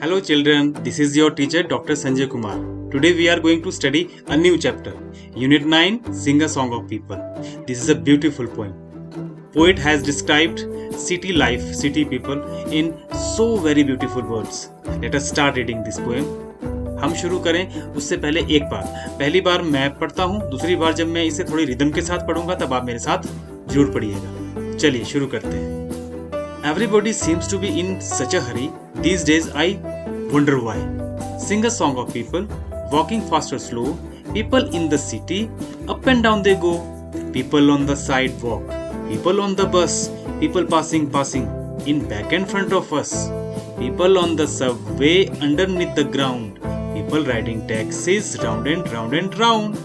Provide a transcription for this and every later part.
Hello children, this is your teacher Dr. Sanjay Kumar. Today we are going to study a new chapter, Unit 9, Sing a Song of People. This is a beautiful poem. Poet has described city life, city people in so very beautiful words. Let us start reading this poem. हम शुरू करें उससे पहले एक बार, पहली बार मैं पढ़ता हूँ, दूसरी बार जब मैं इसे थोड़ी रिदम के साथ पढ़ूंगा तब आप मेरे साथ जरूर पढ़िएगा। चलिए शुरू करते हैं। Everybody seems to be in such a hurry these days. I wonder why. Sing a song of people, walking fast or slow. People in the city, up and down they go. People on the sidewalk, people on the bus, people passing, in back and front of us. People on the subway, underneath the ground. People riding taxis, round and round and round.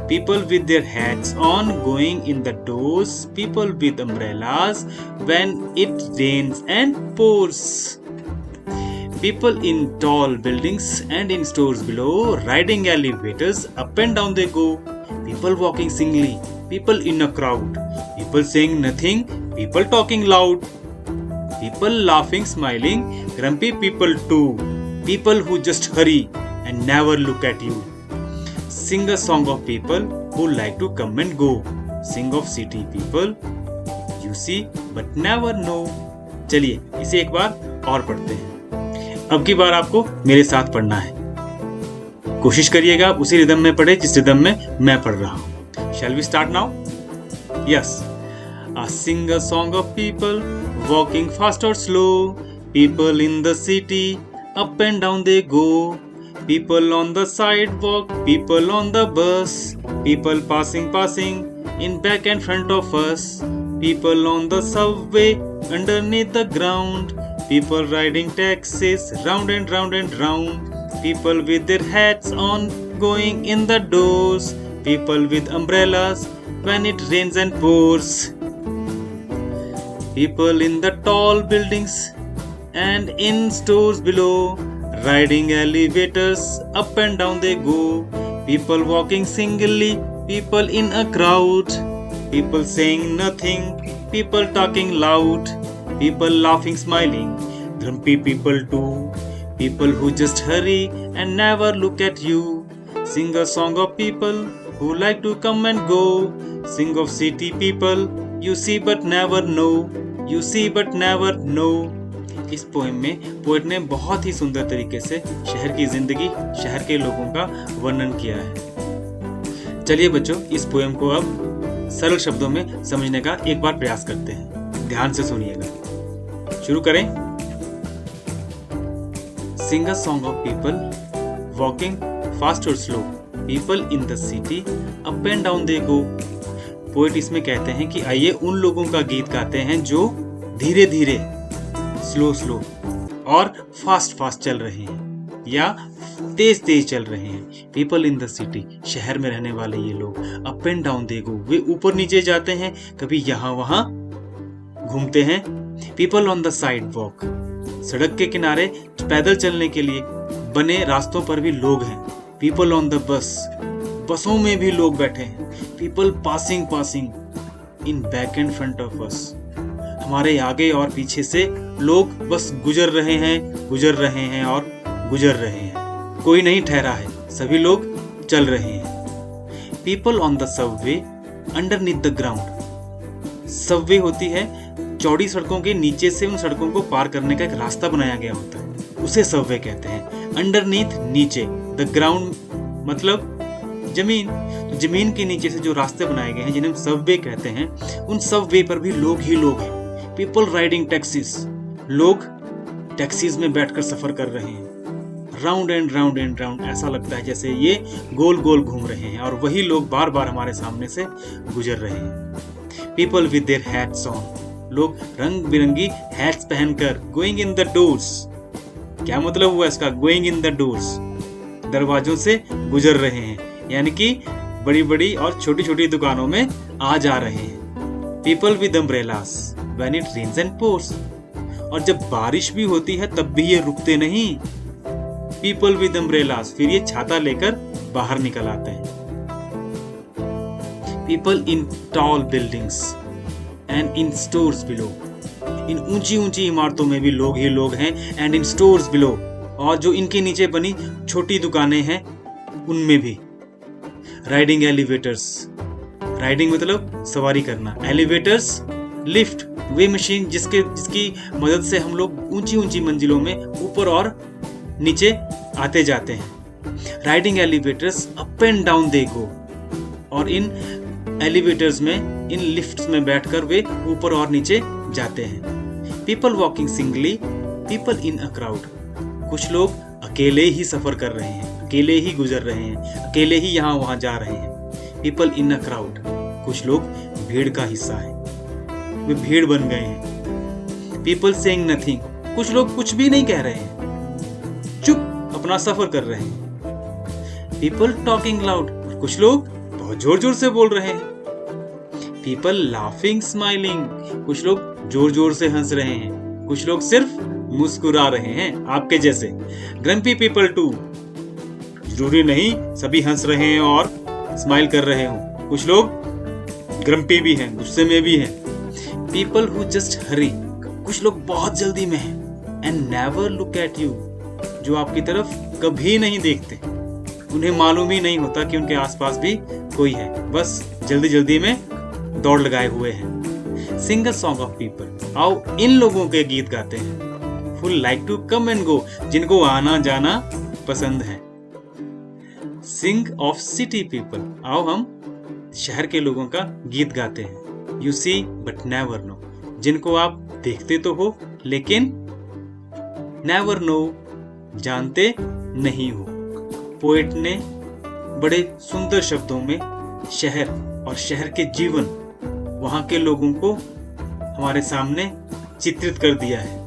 People with their hats on, going in the doors. People with umbrellas when it rains and pours. People in tall buildings and in stores below, riding elevators, up and down they go. People walking singly, people in a crowd. People saying nothing, people talking loud. People laughing, smiling, grumpy people too. People who just hurry and never look at you. Sing a song of people who like to come and go. Sing of city people you see but never know. चलिए इसे एक बार और पढ़ते हैं। अब की बार आपको मेरे साथ पढ़ना है। कोशिश करिएगा उसी रिदम में पढ़े जिस रिदम में मैं पढ़ रहा हूँ। Shall we start now? Yes. I sing a song of people walking fast or slow. People in the city, up and down they go. People on the sidewalk, people on the bus, people passing, in back and front of us. People on the subway, underneath the ground. People riding taxis, round and round and round. People with their hats on, going in the doors. People with umbrellas when it rains and pours. People in the tall buildings and in stores below, riding elevators, up and down they go. People walking singly, people in a crowd. People saying nothing, people talking loud. People laughing, smiling, grumpy people too. People who just hurry and never look at you. Sing a song of people who like to come and go. Sing of city people you see but never know. You see but never know. इस poem में poet ने बहुत ही सुंदर तरीके से शहर की जिंदगी, शहर के लोगों का वर्णन किया है। चलिए बच्चों, इस पोएम को अब सरल शब्दों में समझने का एक बार प्रयास करते हैं। ध्यान से सुनिएगा। शुरू करें। Sing a song of people walking fast or slow. People in the city, up and down they go. Poet इसमें कहते हैं कि आइए उन लोगों का गीत गाते हैं जो धीरे धीरे, स्लो और फास्ट चल रहे हैं या तेज चल रहे हैं। पीपल इन द सिटी, शहर में रहने वाले ये लोग। अप एंड डाउन दे गो, वे ऊपर नीचे जाते हैं, कभी यहाँ वहां घूमते हैं। People on the side walk, सड़क के किनारे पैदल चलने के लिए बने रास्तों पर भी लोग हैं। पीपल ऑन द बस, बसों में भी लोग बैठे हैं। People passing in back and front of us, हमारे आगे और पीछे से लोग बस गुजर रहे हैं और गुजर रहे हैं। कोई नहीं ठहरा है, सभी लोग चल रहे हैं। People on the Subway, underneath the ground. Subway होती है चौड़ी सड़कों के नीचे से उन सड़कों को पार करने का एक रास्ता बनाया गया होता है, उसे सबवे कहते हैं। अंडरनीथ नीचे, द ग्राउंड मतलब जमीन। तो जमीन के नीचे से जो रास्ते बनाए गए हैं जिन्हें हम सबवे कहते हैं, उन सबवे पर भी लोग ही लोग हैं। पीपल राइडिंग टैक्सीज, लोग टैक्सीज में बैठकर सफर कर रहे हैं। राउंड एंड राउंड, ऐसा लगता है जैसे ये गोल घूम रहे हैं और वही लोग बार बार हमारे सामने से गुजर रहे हैं। People with their hats on, लोग रंग बिरंगी हैट्स पहनकर। गोइंग इन द डोर्स, क्या मतलब हुआ इसका? गोइंग इन द डोर्स, दरवाजों से गुजर रहे हैं, यानी कि बड़ी बड़ी और छोटी छोटी दुकानों में आ जा रहे हैं। People with umbrellas when it rains and pours, और जब बारिश भी होती है तब भी ये रुकते नहीं। पीपल विद अम्ब्रेलास, फिर ये छाता लेकर बाहर निकल आते हैं। People in tall buildings and in stores below, इन ऊंची ऊंची इमारतों में भी लोग ही लोग हैं, एंड इन स्टोर्स बिलो, और जो इनके नीचे बनी छोटी दुकानें हैं उनमें भी। राइडिंग एलिवेटर्स, राइडिंग मतलब सवारी करना, एलिवेटर्स लिफ्ट, वे मशीन जिसकी मदद से हम लोग ऊंची ऊंची मंजिलों में ऊपर और नीचे आते जाते हैं। Riding elevators up and down they go, और इन एलिवेटर्स में, इन लिफ्ट्स में बैठकर वे ऊपर और नीचे जाते हैं। People walking singly, people in a crowd, कुछ लोग अकेले ही सफर कर रहे हैं, अकेले ही गुजर रहे हैं, अकेले ही यहाँ वहां जा रहे हैं। पीपल इन अ क्राउड, कुछ लोग भीड़ का हिस्सा है, वे भीड़ बन गए हैं। पीपल सेइंग नथिंग, कुछ लोग कुछ भी नहीं कह रहे हैं, चुप अपना सफर कर रहे हैं। पीपल टॉकिंग लाउड, कुछ लोग बहुत जोर जोर से बोल रहे हैं। पीपल लाफिंग स्माइलिंग, कुछ लोग जोर जोर से हंस रहे हैं, कुछ लोग सिर्फ मुस्कुरा रहे हैं, आपके जैसे। ग्रम्पी पीपल टू, जरूरी नहीं सभी हंस रहे हैं और स्माइल कर रहे हो, कुछ लोग ग्रम्पी भी हैं, गुस्से में भी हैं। पीपल हु जस्ट हरी, कुछ लोग बहुत जल्दी में हैं। And never look at you, जो आपकी तरफ कभी नहीं देखते, उन्हें मालूम ही नहीं होता कि उनके आसपास भी कोई है, बस जल्दी जल्दी में दौड़ लगाए हुए हैं। Sing a song of people, आओ इन लोगों के गीत गाते हैं। Full like to come and go, जिनको आना जाना पसंद है। सिंग ऑफ सिटी पीपल, आओ हम शहर के लोगों का गीत गाते हैं। You see but never know, जिनको आप देखते तो हो लेकिन नेवर नो, जानते नहीं हो। पोएट ने बड़े सुंदर शब्दों में शहर और शहर के जीवन, वहां के लोगों को हमारे सामने चित्रित कर दिया है।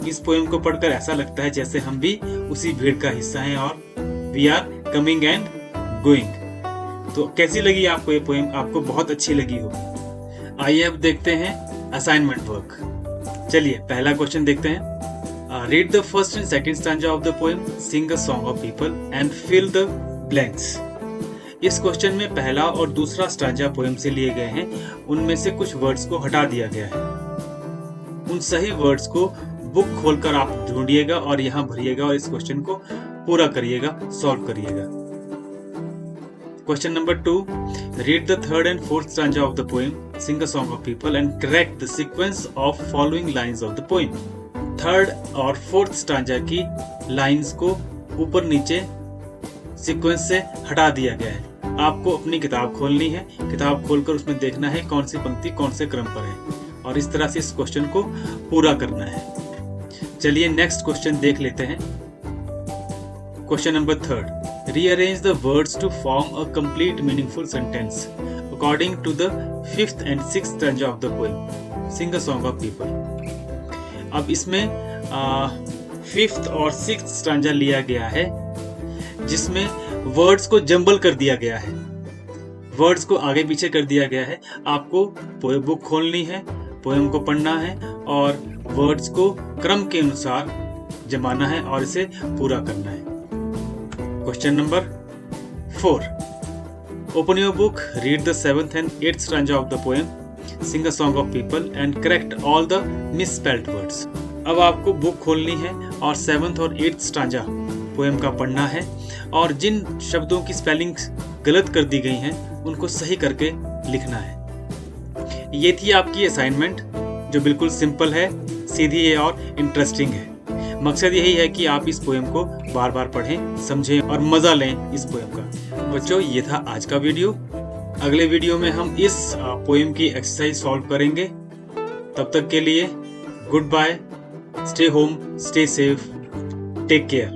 इस पोएम को पढ़कर ऐसा लगता है जैसे हम भी उसी भीड़ का हिस्सा हैं और we are coming and going. तो कैसी लगी आपको ये पोएम? आपको बहुत अच्छी लगी हो। आइए अब देखते हैं असाइनमेंट वर्क। चलिए पहला क्वेश्चन देखते हैं। Read the first and second stanza of the poem, sing a song of people and fill the blanks. इस क्वेश्चन में पहला और दूसरा स्टांजा पोएम से लिए गए हैं, उनमें से कुछ वर्ड्स को हटा दिया गया है। उन सही वर्ड्स को बुक खोलकर आप ढूंढिएगा और यहाँ भरिएगा और इस क्वेश्चन को पूरा करिएगा, सॉल्व करिएगा। Question number 2, read the third and fourth stanza of the poem, sing a song of people and correct the sequence of following lines of the poem. Third और फोर्थ स्टांजा की lines को ऊपर नीचे sequence से हटा दिया गया है। आपको अपनी किताब खोलनी है, किताब खोलकर उसमें देखना है कौन सी पंक्ति कौन से क्रम पर है, और इस तरह से इस क्वेश्चन को पूरा करना है। चलिए नेक्स्ट क्वेश्चन देख लेते हैं। Question number 3, rearrange the words to form a complete meaningful sentence according to the 5th and 6th stanza of the poem, sing a song of people. अब इसमें 5th और 6th स्टांजा लिया गया है, जिसमें वर्ड्स को जंबल कर दिया गया है, वर्ड्स को आगे पीछे कर दिया गया है। आपको पोएम बुक खोलनी है, पोएम को पढ़ना है और वर्ड्स को क्रम के अनुसार जमाना है और इसे पूरा करना है। Question number 4, open your book, read the 7th and 8th stanza of the poem, Sing a song of people and correct all the misspelled words. अब आपको बुक खोलनी है और 7th और 8th स्टांजा पोएम का पढ़ना है और जिन शब्दों की स्पेलिंग गलत कर दी गई हैं उनको सही करके लिखना है। ये थी आपकी असाइनमेंट, जो बिल्कुल सिंपल है, सीधी है और इंटरेस्टिंग है। मकसद यही है कि आप इस पोएम को बार बार पढ़ें, समझें और मजा लें इस पोएम का। बच्चों, ये था आज का वीडियो। अगले वीडियो में हम इस पोएम की एक्सरसाइज सॉल्व करेंगे। तब तक के लिए goodbye, stay home, stay safe, take care.